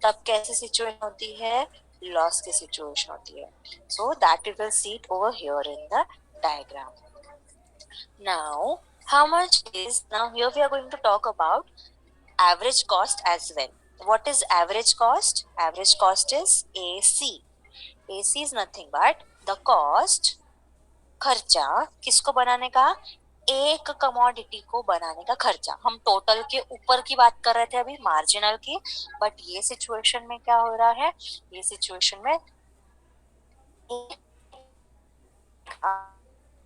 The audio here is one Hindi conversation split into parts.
तब कैसे सिचुएशन होती है, लॉस की सिचुएशन होती है. So that we will see it over here in the diagram. Now, how much is, now here we are going to talk about average cost as well. What is average cost? Average cost is AC. AC is nothing but the cost, खर्चा किसको बनाने का, एक कमोडिटी को बनाने का खर्चा. हम टोटल के ऊपर की बात कर रहे थे अभी, मार्जिनल की, बट ये सिचुएशन में क्या हो रहा है, ये सिचुएशन में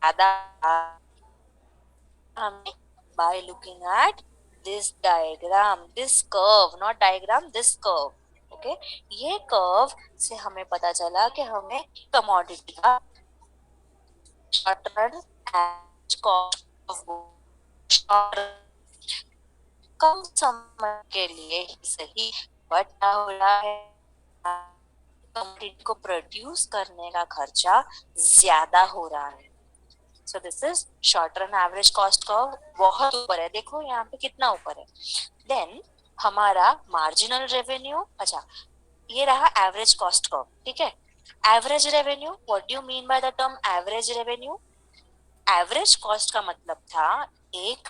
ज्यादा हमें by looking at this diagram, this curve, not diagram, this curve. Okay, ये कर्व से हमें पता चला कि हमें कमोडिटी का short run average cost of कम समय के लिए ही सही, बट क्या हो रहा है, कमोडिटी को प्रोड्यूस करने का खर्चा ज्यादा हो रहा है. So this is short run average cost curve, बहुत ऊपर है, देखो यहाँ पे कितना ऊपर है. Then हमारा marginal revenue, अच्छा ये रहा average cost curve, ठीक है. Average revenue, what do you mean by the term average revenue? Average cost का मतलब था एक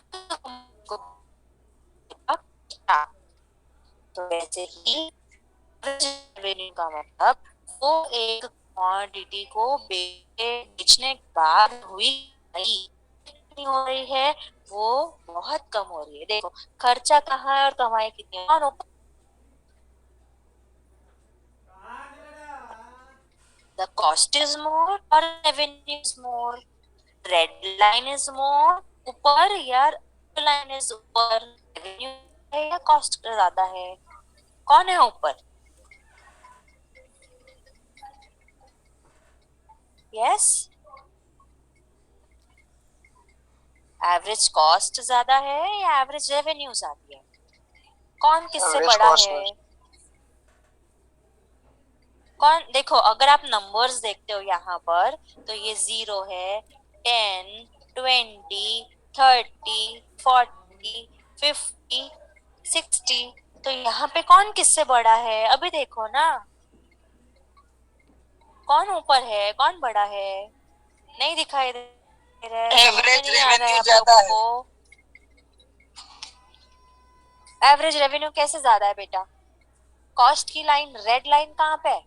तो वैसे ही average revenue का मतलब वो एक कमोडिटी को बेचने के बाद हुई कितनी हो रही है, वो बहुत कम हो रही है. देखो खर्चा कहाँ है और कमाई कितनी है. The cost is more or revenue is more? Red line is more ऊपर या line is ऊपर, revenue है या cost ज्यादा है, कौन है ऊपर? Yes, एवरेज कॉस्ट ज्यादा है या एवरेज रेवेन्यू ज्यादा है, कौन किससे बड़ा है, कौन? देखो अगर आप नंबर्स देखते हो यहाँ पर तो ये 0 है, 10, 20, 30, 40, 50, 60. तो यहाँ पे कौन किससे बड़ा है, अभी देखो ना, कौन ऊपर है कौन बड़ा है, नहीं दिखाई दे रहा है, समझ में नहीं आ रहा है आप लोगों को. एवरेज रेवेन्यू कैसे ज्यादा है बेटा, कॉस्ट की लाइन रेड लाइन कहाँ पे है,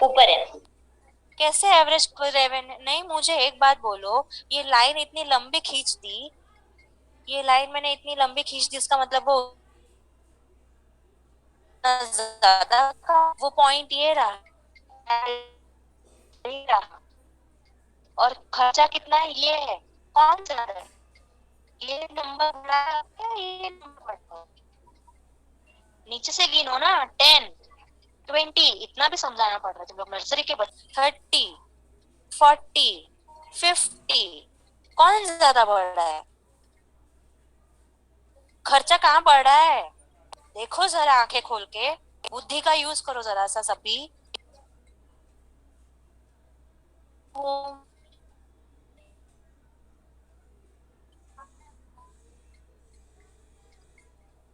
ऊपर है. कैसे एवरेज रेवेन्यू, नहीं मुझे एक बात बोलो, ये लाइन इतनी लंबी खींच दी, ये लाइन मैंने इतनी लंबी खींच दी, इसका मतलब वो ज्यादा का, वो पॉइंट ये रहा, और खर्चा कितना है, ये है, कौन सा है, ये नंबर बड़ा है ये नंबर बड़ा है, नीचे से गिनो ना, 10, 20, इतना भी समझाना पड़ रहा है तुम लोग नर्सरी के बच्चे. 30, 40, 50, कौन ज्यादा बढ़ रहा है, खर्चा कहाँ बढ़ रहा है, देखो जरा आंखें खोल के, बुद्धि का यूज करो जरा सा सभी.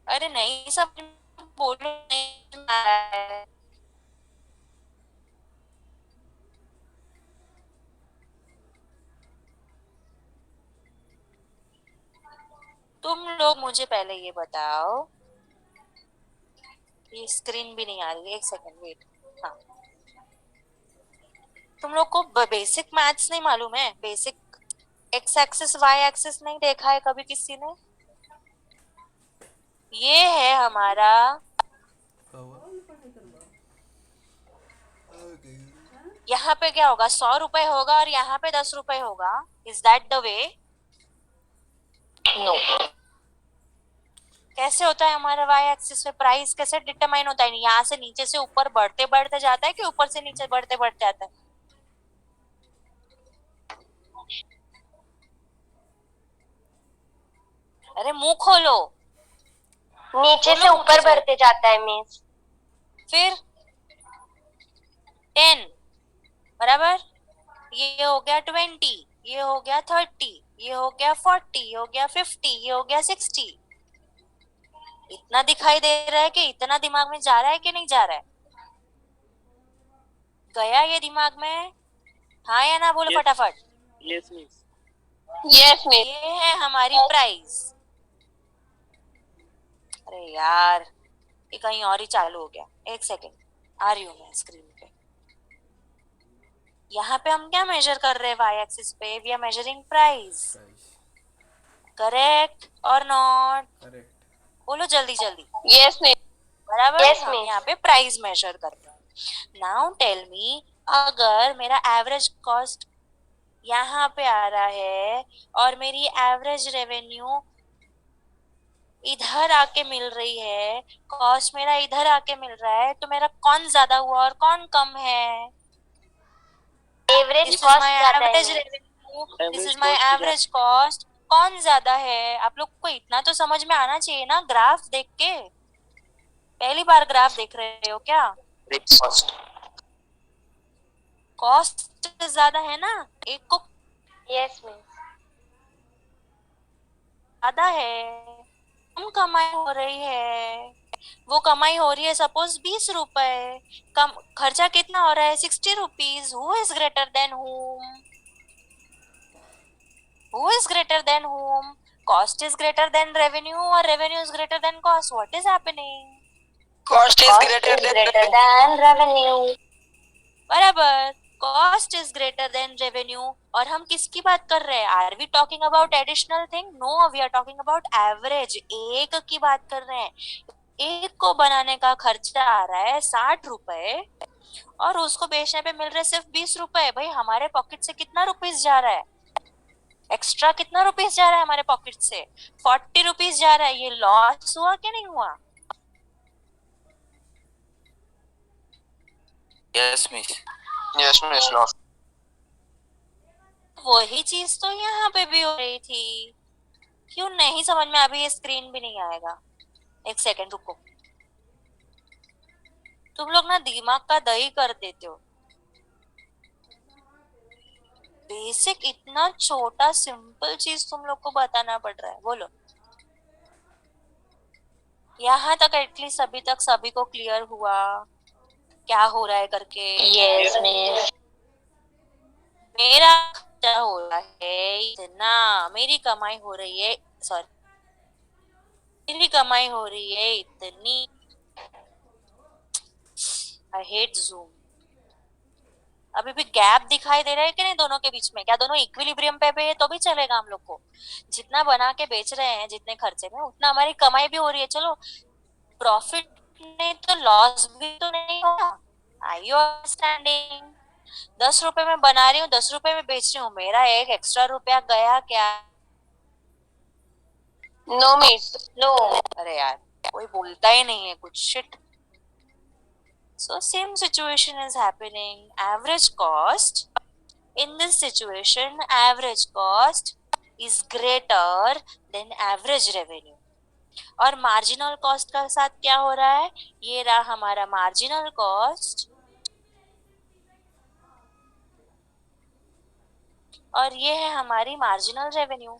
अरे नहीं सब बोलो, नहीं आ रहा है. तुम लोग मुझे पहले ये बताओ, ये स्क्रीन भी नहीं आ रही है, एक सेकंड वेट. हाँ, तुम लोग को बेसिक मैथ्स नहीं मालूम है, basic X axis Y axis नहीं देखा है कभी किसी ने, ये है हमारा, यहाँ पे क्या होगा, 100 रुपए होगा और यहाँ पे 10 रुपए होगा, is that the way? No. कैसे होता है हमारा वाई एक्सिस पे प्राइस कैसे डिटरमाइन होता है, यहाँ से नीचे से ऊपर बढ़ते बढ़ते जाता है कि ऊपर से नीचे बढ़ते बढ़ते जाता है? अरे मुंह खोलो, नीचे से ऊपर बढ़ते जाता है मीन्स, फिर 10 बराबर, ये हो गया 20, ये हो गया 30, ये हो गया 40, ये हो गया 50, ये हो गया 60. इतना दिखाई दे रहा है कि इतना दिमाग में जा रहा है कि नहीं जा रहा है? गया ये दिमाग में? हाँ या ना बोलो फटाफट। Yes miss. Yes miss. ये है हमारी प्राइस। अरे यार, ये कहीं और ही चालू हो गया। एक सेकेंड, आ रही हूँ मैं स्क्रीन पे। यहाँ पे हम क्या मेजर कर रहे हैं? वाई एक्सिस पे we are measuring price. Correct और नॉट? करेक्ट। बोलो जल्दी जल्दी। Yes miss. बराबर। Yes, हम miss. यहाँ पे प्राइस मेजर कर रहे हैं। नाउ टेल मी, अगर मेरा एवरेज कॉस्ट यहाँ पे आ रहा है और मेरी एवरेज रेवेन्यू इधर आके मिल रही है, कॉस्ट मेरा इधर आके मिल रहा है, तो मेरा कौन ज्यादा हुआ और कौन कम है? Average this is cost my ज्यादा है average miss. Revenue, this average is my cost average cost. कौन ज्यादा है? आप लोग को इतना तो समझ में आना चाहिए ना ग्राफ देख के। पहली बार ग्राफ देख रहे हो क्या? कॉस्ट। कॉस्ट ज्यादा है ना, एक को यस मिस। ज्यादा है, कम कमाई हो रही है। वो कमाई हो रही है सपोज 20 रुपए, कम खर्चा कितना हो रहा है? 60 rupees. Who is greater then whom? Who is greater than whom? Cost is greater than revenue or revenue is greater than cost? What is happening? Cost is greater than revenue. बराबर। Cost is greater than revenue. और हम किसकी बात कर रहे हैं? Are we talking about additional thing? No, we are talking about average. एक की बात कर रहे हैं। एक को बनाने का खर्चा आ रहा है 60 रुपए और उसको बेचने पे मिल रहे सिर्फ 20 रुपए। भाई हमारे पॉकेट से कितना रुपीस जा रहा है? एक्स्ट्रा कितना रुपीस जा रहा है हमारे पॉकेट से? 40 रुपीस जा रहा है। ये लॉस हुआ कि नहीं हुआ? Yes miss. Yes miss loss. वही चीज तो यहाँ पे भी हो रही थी। क्यों नहीं समझ में? अभी ये स्क्रीन भी नहीं आएगा। एक सेकंड रुको। तुम लोग ना दिमाग का दही कर देते हो। बेसिक इतना छोटा सिंपल चीज तुम लोग को बताना पड़ रहा है। बोलो, यहाँ तक एटलीस्ट अभी तक सभी को क्लियर हुआ क्या हो रहा है करके? Yes miss. मेरा खर्चा हो रहा है इतना, मेरी कमाई हो रही है, सॉरी मेरी कमाई हो रही है इतनी। I hate zoom. अभी भी गैप दिखाई दे रहा है कि नहीं दोनों के बीच में? क्या दोनों इक्विलिब्रियम पे है तो भी चलेगा हम लोग को? जितना बना के बेच रहे हैं जितने खर्चे में, उतना हमारी कमाई भी हो रही है। चलो, प्रॉफिट नहीं तो लॉस भी तो नहीं होगा। Are you understanding? 10 रुपए में बना रही हूँ, 10 रुपए में बेच रही हूँ, मेरा एक एक्स्ट्रा रुपया गया क्या? No miss. नो। अरे यार, कोई बोलता ही नहीं है कुछ। Shit. So same situation is happening. Average cost, in this situation average cost is greater than average revenue. और मार्जिनल कॉस्ट का साथ क्या हो रहा है? ये रहा हमारा मार्जिनल कॉस्ट और ये है हमारी मार्जिनल रेवेन्यू।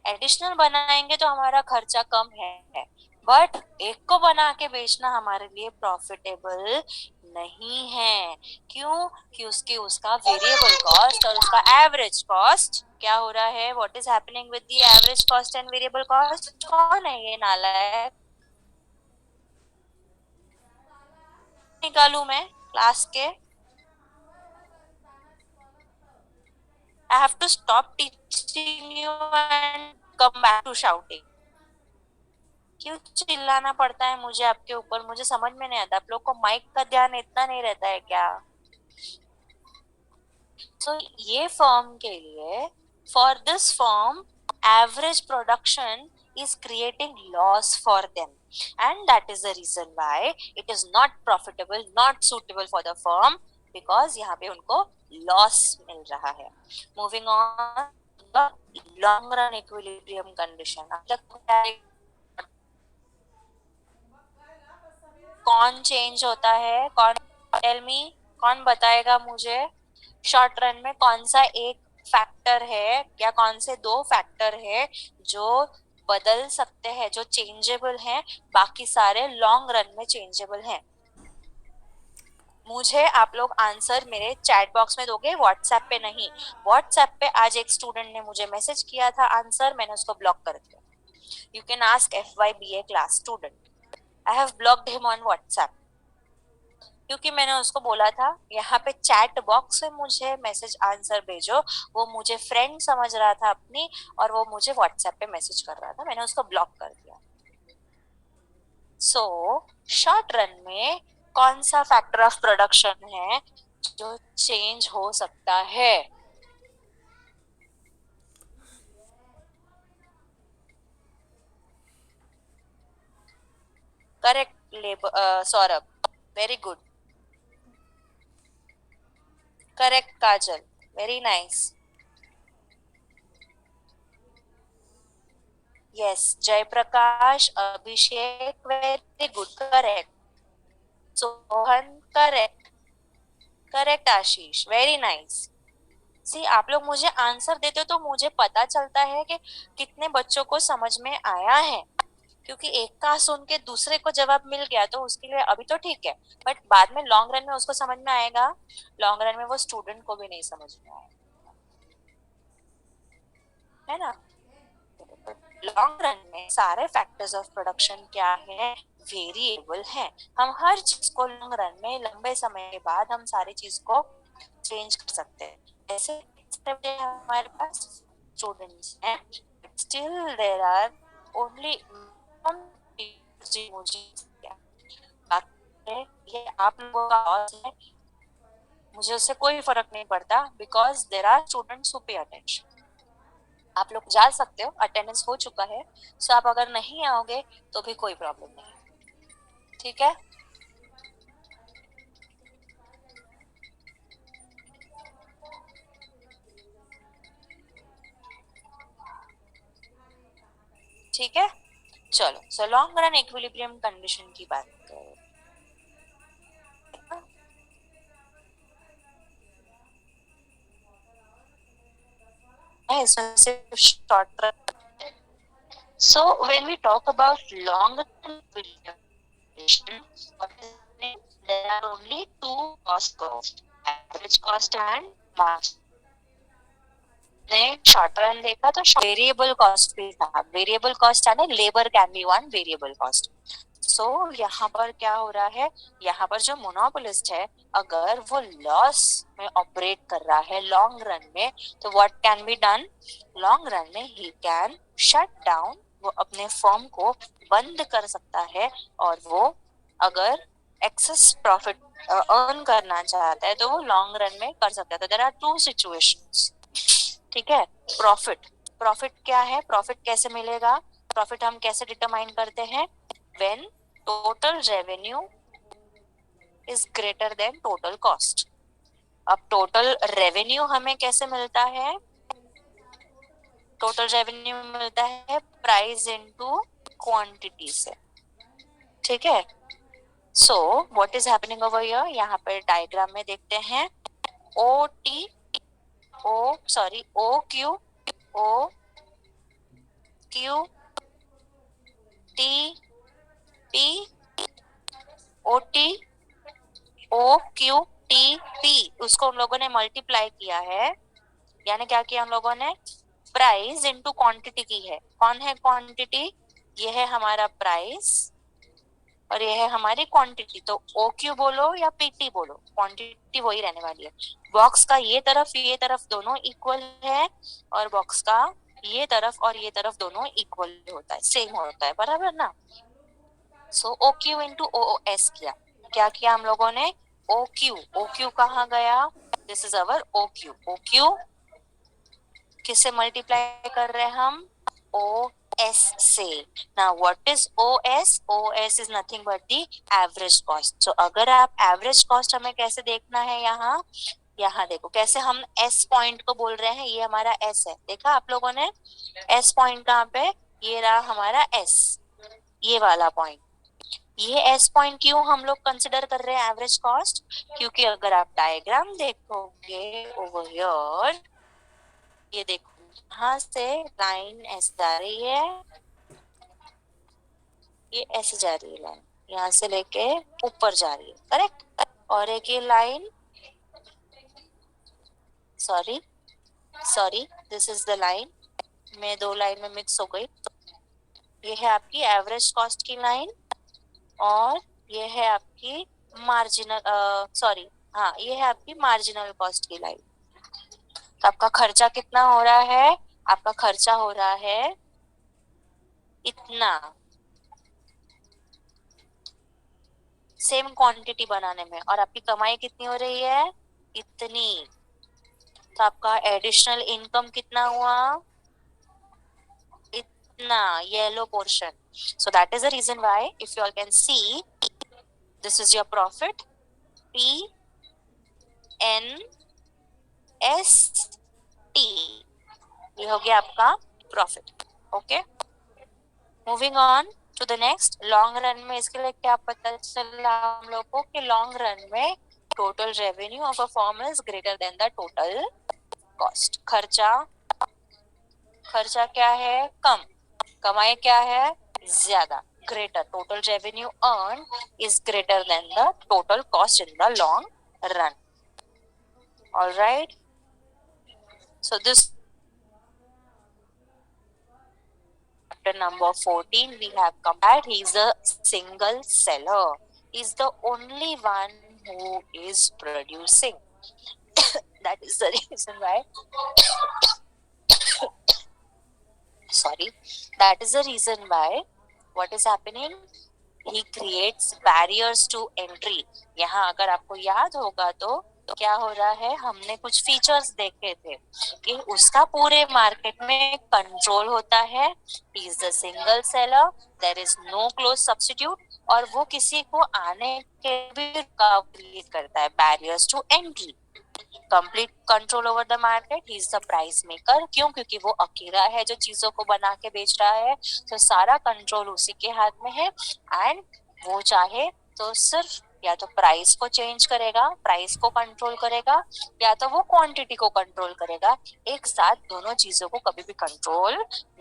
एडिशनल बनाएंगे तो हमारा खर्चा कम है, बट एक को बना के बेचना हमारे लिए प्रॉफिटेबल नहीं है। क्यों? कि उसका वेरिएबल कॉस्ट और उसका एवरेज कॉस्ट क्या हो रहा है? What is happening with the average cost and variable cost? कौन है ये नालायक? निकालू मैं क्लास के? I have to stop teaching you and come back to shouting. क्यों चिल्लाना पड़ता है मुझे आपके ऊपर? मुझे समझ में नहीं आता। आप लोग को माइक का ध्यान इतना नहीं रहता है क्या? तो ये फर्म के लिए, for this firm, average production is creating loss for them, and that is the reason why it is not profitable, not suitable for the firm, because यहाँ पे उनको लॉस मिल रहा है। Moving on, the long run equilibrium condition. कौन चेंज होता है? कौन? टेल मी, कौन बताएगा मुझे? शॉर्ट रन में कौन सा एक फैक्टर है या कौन से दो फैक्टर है जो बदल सकते हैं, जो चेंजेबल हैं, बाकी सारे लॉन्ग रन में चेंजेबल हैं। मुझे आप लोग आंसर मेरे चैट बॉक्स में दोगे, व्हाट्सएप पे नहीं। व्हाट्सएप पे आज एक स्टूडेंट ने मुझे मैसेज किया था आंसर, मैंने उसको ब्लॉक कर दिया। You can ask FYBA class student, I have blocked him on WhatsApp, क्योंकि मैंने उसको बोला था यहाँ पे चैट बॉक्स में मुझे मैसेज आंसर भेजो। वो मुझे फ्रेंड समझ रहा था अपनी, और वो मुझे व्हाट्सएप पे मैसेज कर रहा था, मैंने उसको ब्लॉक कर दिया। सो शॉर्ट रन में कौन सा फैक्टर ऑफ प्रोडक्शन है जो चेंज हो सकता है? Correct labour Saurabh, very good. Correct Kajal, very nice. Yes Jayprakash, Abhishek, very good, correct. Sohan, correct. Correct Ashish, very nice. See आप लोग मुझे आंसर देते हो तो मुझे पता चलता है कि कितने बच्चों को समझ में आया है, क्योंकि एक का सुन के दूसरे को जवाब मिल गया तो उसके लिए अभी तो ठीक है, बट बाद में लॉन्ग रन में उसको समझ में आएगा, लॉन्ग रन में वो स्टूडेंट को भी नहीं समझ में आएगा, है ना? लॉन्ग रन में सारे फैक्टर्स ऑफ प्रोडक्शन क्या है? वेरिएबल है। हम हर चीज को लॉन्ग रन में लंबे समय के बाद हम सारी चीज को चेंज कर सकते हैं। ऐसे हमारे पास स्टूडेंट्स हैं, स्टिल देयर आर ओनली ये आप लोगों का लॉस है, मुझे उससे कोई फर्क नहीं पड़ता, because there are students who pay attention. आप लोग जा सकते हो, अटेंडेंस हो चुका है, सो आप अगर नहीं आओगे तो भी कोई प्रॉब्लम नहीं, ठीक है? ठीक है, चलो। So long run equilibrium condition की बात करें। इसमें सिर्फ short run. So when we talk about long run equilibrium, there are only two cost curves, average cost and marginal। ने शॉर्ट रन देखा तो वेरिएबल कॉस्ट भी था, वेरिएबल कॉस्ट है ना, labour can be one variable cost. So यहाँ पर क्या हो रहा है, यहाँ पर जो मोनोपोलिस्ट है अगर वो लॉस में ऑपरेट कर रहा है लॉन्ग रन में, तो what can be done? Long run में ही कैन शट डाउन, वो अपने फर्म को बंद कर सकता है, और वो अगर एक्सेस प्रॉफिट अर्न करना चाहता है तो वो लॉन्ग रन में कर सकता है। तो देयर आर टू सिचुएशंस, ठीक है? प्रॉफिट, प्रॉफिट क्या है? प्रॉफिट कैसे मिलेगा? प्रॉफिट हम कैसे डिटरमाइन करते हैं? When total revenue is greater then total cost. अब टोटल रेवेन्यू हमें कैसे मिलता है? टोटल रेवेन्यू मिलता है प्राइस इनटू क्वांटिटी से, ठीक है? So what is happening over here, यहाँ पर डायग्राम में देखते हैं, O T O Q T P, O T O Q T P, उसको हम लोगों ने मल्टीप्लाई किया है, यानी क्या किया हम लोगों ने? प्राइस इनटू क्वांटिटी की है। कौन है क्वांटिटी? ये है हमारा प्राइस और ये है हमारी क्वांटिटी। तो ओ क्यू बोलो या पीटी बोलो, क्वांटिटी वही रहने वाली है। बॉक्स का ये तरफ दोनों इक्वल है, और बॉक्स का ये तरफ और ये तरफ दोनों इक्वल होता है, सेम होता है, बराबर ना? So O Q into O S किया, क्या किया हम लोगों ने? ओ क्यू कहाँ गया? This is our O Q किससे मल्टीप्लाई कर रहे हैं हम? ओ एस से। Now what is O S? O S is nothing but the average cost. So अगर आप एवरेज कॉस्ट हमें कैसे देखना है, यहाँ देखो कैसे हम एस पॉइंट को बोल रहे हैं, ये हमारा एस है, देखा आप लोगों ने? एस पॉइंट कहाँ पे? ये रहा हमारा एस, ये वाला पॉइंट। ये एस पॉइंट क्यों हम लोग कंसिडर कर रहे हैं एवरेज कॉस्ट? क्योंकि अगर आप डायग्राम देखोगे ओवर हियर, ये देखो यहाँ से लाइन ऐसे जा रही है, ये ऐसे जा रही है लाइन, यहाँ से लेके ऊपर जा रही है, करेक्ट। और एक ये line, sorry this is the line, मैं दो लाइन में मिक्स हो गई। ये है आपकी एवरेज कॉस्ट की लाइन और ये है आपकी मार्जिनल, हाँ ये है आपकी मार्जिनल कॉस्ट की लाइन। तो आपका खर्चा कितना हो रहा है? आपका खर्चा हो रहा है इतना, सेम क्वांटिटी बनाने में, और आपकी कमाई कितनी हो रही है? इतनी। तो आपका एडिशनल इनकम कितना हुआ? इतना, yellow portion. So that is the reason why, if you all can see, this is your profit, P N S T, ये हो गया आपका profit. Okay, moving on to the next. Long run में इसके लिए क्या पता चला हम लोग को कि लॉन्ग रन में total revenue of a firm is greater then the total cost. खर्चा क्या है? कम, कमाई क्या है? ज्यादा। Greater, total revenue earn is greater then the total cost in the long run. Alright, so this chapter number 14 we have compared. He is a single seller. He is the only one who is producing. That is the reason why sorry, that is the reason why what is happening, he creates barriers to entry. यहाँ अगर आपको याद होगा तो क्या हो रहा है, हमने कुछ फीचर्स देखे थे कि उसका पूरे मार्केट में कंट्रोल होता है, he is the single seller, there is no close substitute, और वो किसी को आने के भी क्रिएट करता है, barriers to entry, complete control over the market, he is the price maker. क्यों? क्योंकि वो अकेला है जो चीजों को बना के बेच रहा है, तो सारा कंट्रोल उसी के हाथ में है। एंड वो चाहे तो सिर्फ या तो प्राइस को चेंज करेगा, प्राइस को कंट्रोल करेगा, या तो वो क्वांटिटी को कंट्रोल करेगा। एक साथ दोनों चीजों को कभी भी कंट्रोल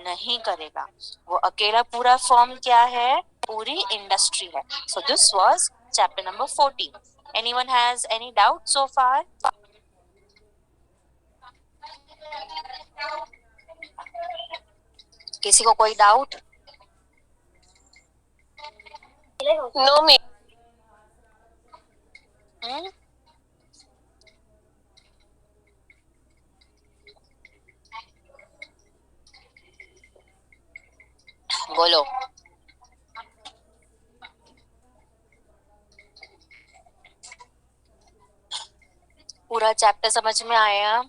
नहीं करेगा। वो अकेला पूरा फर्म क्या है? पूरी इंडस्ट्री है। So this was chapter number 14. Anyone has any doubt so far? किसी को कोई डाउट? No, me. बोलो। पूरा चैप्टर समझ में आया?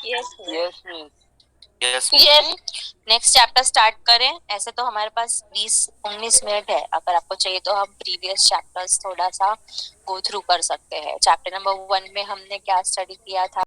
Yes, yes, yes. Next chapter start करें। ऐसे तो हमारे पास 20-19 मिनट है, अगर आपको चाहिए तो हम प्रीवियस चैप्टर्स थोड़ा सा गो थ्रू कर सकते हैं। चैप्टर नंबर 1 में हमने क्या स्टडी किया था?